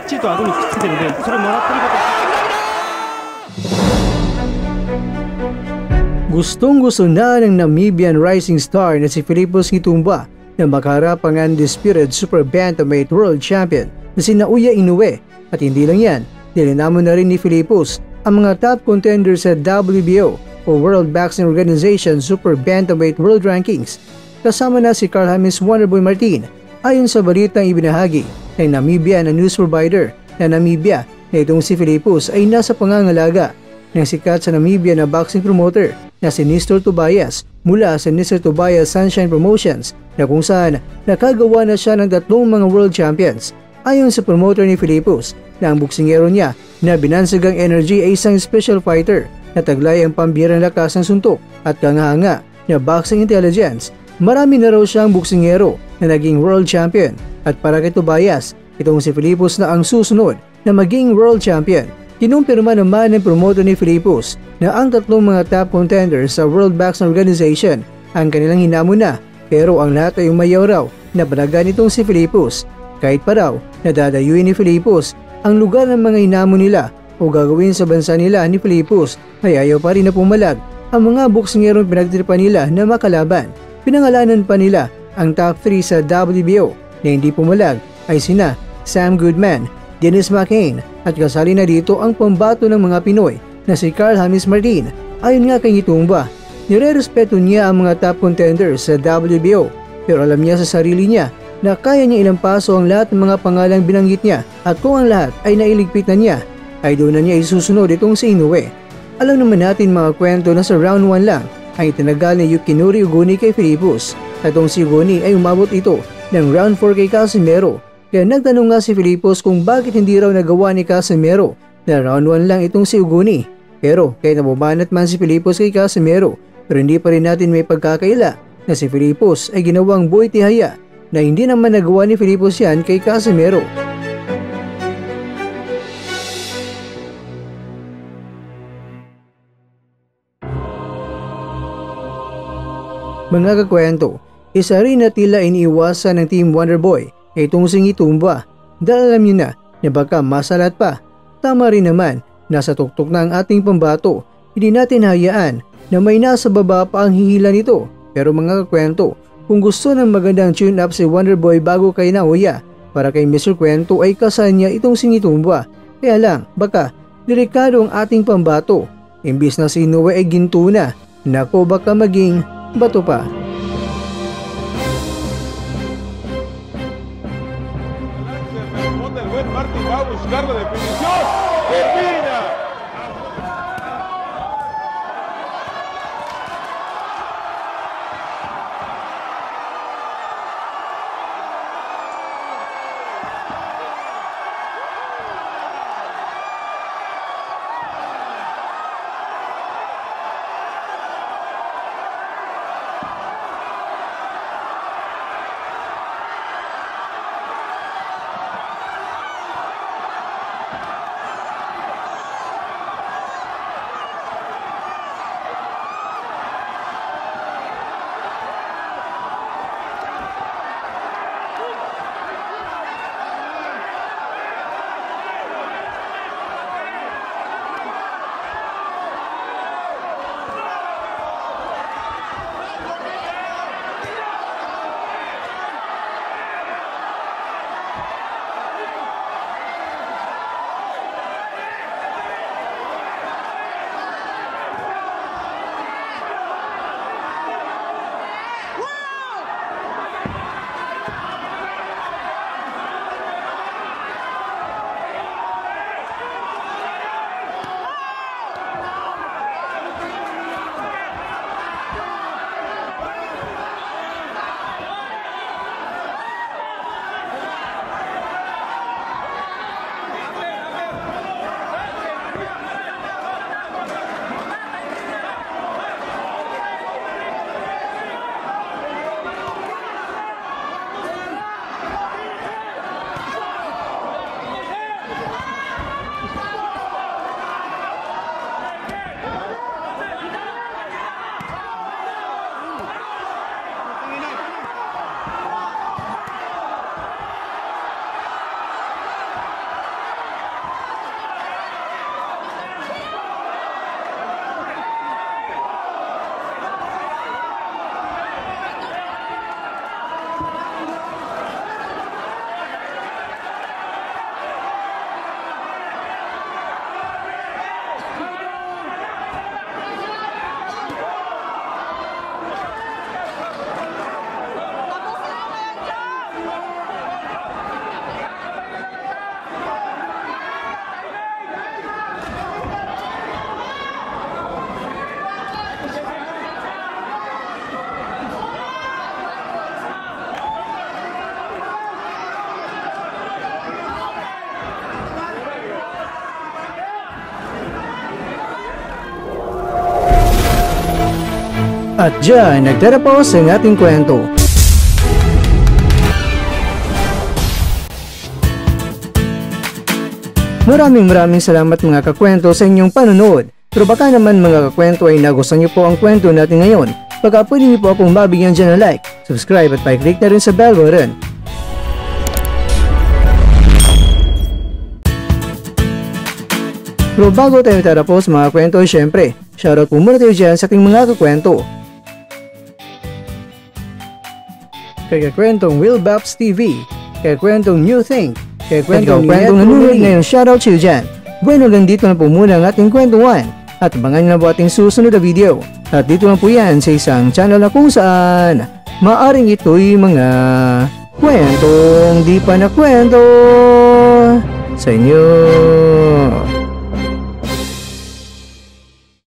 っちりと顎にくっつけてるので、それをもらってるかと。Gustong-gusto na ng Namibian rising star na si Philippos Gitumba na makaharap ang undisputed Super Bantamweight World Champion na si Naoya Inoue. At hindi lang yan, nilinamon na rin ni Philippos ang mga top contenders sa WBO o World Boxing Organization Super Bantamweight World Rankings. Kasama na si Carl James Wonderboy Martin. Ayon sa balitang ibinahagi ng Namibia na news provider na Namibia na itong si Philippos ay nasa pangangalaga ng sikat sa Namibia na boxing promoter na si Nestor Tobias mula sa Nestor Tobias Sunshine Promotions na kung saan nakagawa na siya ng 3 mga world champions. Ayon sa promoter ni Philippos na ang boksingero niya na binansagang energy ay isang special fighter na taglay ang pambihirang lakas ng suntok at kanganga na boxing intelligence. Marami na raw siyang boksingero na naging world champion at para kay Tobias, itong si Philippos na ang susunod na maging world champion. Kinumpirma naman ng promoter ni Philippos na ang 3 mga top contenders sa World Boxing Organization ang kanilang hinamon na, pero ang lahat ay umayaw raw na panagan nitong si Philippos. Kahit pa raw na dadayuin ni Philippos ang lugar ng mga hinamon nila o gagawin sa bansa nila ni Philippos, ay ayaw pa rin na pumalag ang mga boksingerong pinagtripan nila na makalaban. Pinangalanan pa nila ang top 3 sa WBO na hindi pumalag ay sina Sam Goodman, Dennis McCain at kasali na dito ang pambato ng mga Pinoy na si Carl James Martin. Ayon nga kay Gitumba, nire-respeto niya ang mga top contenders sa WBO pero alam niya sa sarili niya na kaya niya ilampaso ang lahat ng mga pangalang binanggit niya at kung ang lahat ay nailigpit na niya ay doon na niya isusunod itong si Inoue. Alam naman natin mga kwento na sa round 1 lang ay itinagal ni Yukinori Ugoni kay Philippos at itong si Ugoni ay umabot ito ng round 4 kay Casimero. Kaya nagtanong nga si Philippos kung bakit hindi raw nagawa ni Casimero na round 1 lang itong si Ugoni. Pero kahit nabubanat man si Philippos kay Casimero, pero hindi pa rin natin may pagkakaila na si Philippos ay ginawang boy tihaya na hindi naman nagawa ni Philippos yan kay Casimero. Mga kakwento, isa rin na tila iniiwasan ng Team Wonderboy ay itong si Gitumba dahil alam niyo na baka masalat pa. Tama rin naman, nasa tuktok na ang ating pambato, hindi natin hayaan na may nasa baba pa ang hihila nito. Pero mga kakwento, kung gusto ng magandang tune up si Wonderboy bago kay Naoya, para kay Mr. Kwento ay kasal niya itong si Gitumba. Kaya lang, baka delikado ang ating pambato. Imbis na si Inoue ay ginto na, nako baka maging bato pa. Martin va a buscar la definición. ¡Termina! At dyan, nagtatapos ang ating kwento. Maraming salamat mga kakwento sa inyong panonood. Pero baka naman mga kakwento ay nagustuhan niyo po ang kwento natin ngayon. Baka pwede niyo po akong mabigyan dyan ng like, subscribe at pa-click na rin sa bell button. Pero bago tayo tatapos mga kwento, syempre, shoutout po muna tayo dyan sa ating mga kakwento. Kay kakwentong Will Babs TV, kay kwentong New Think, kay kwentong nanonood ngayon, shoutout siyo dyan. Bueno, ganito na po muna ang ating kwentuhan at abangan na po ating susunod na video. At dito lang po yan sa isang channel na kung saan maaring ito'y mga kwentong di pa na kwento sa inyo.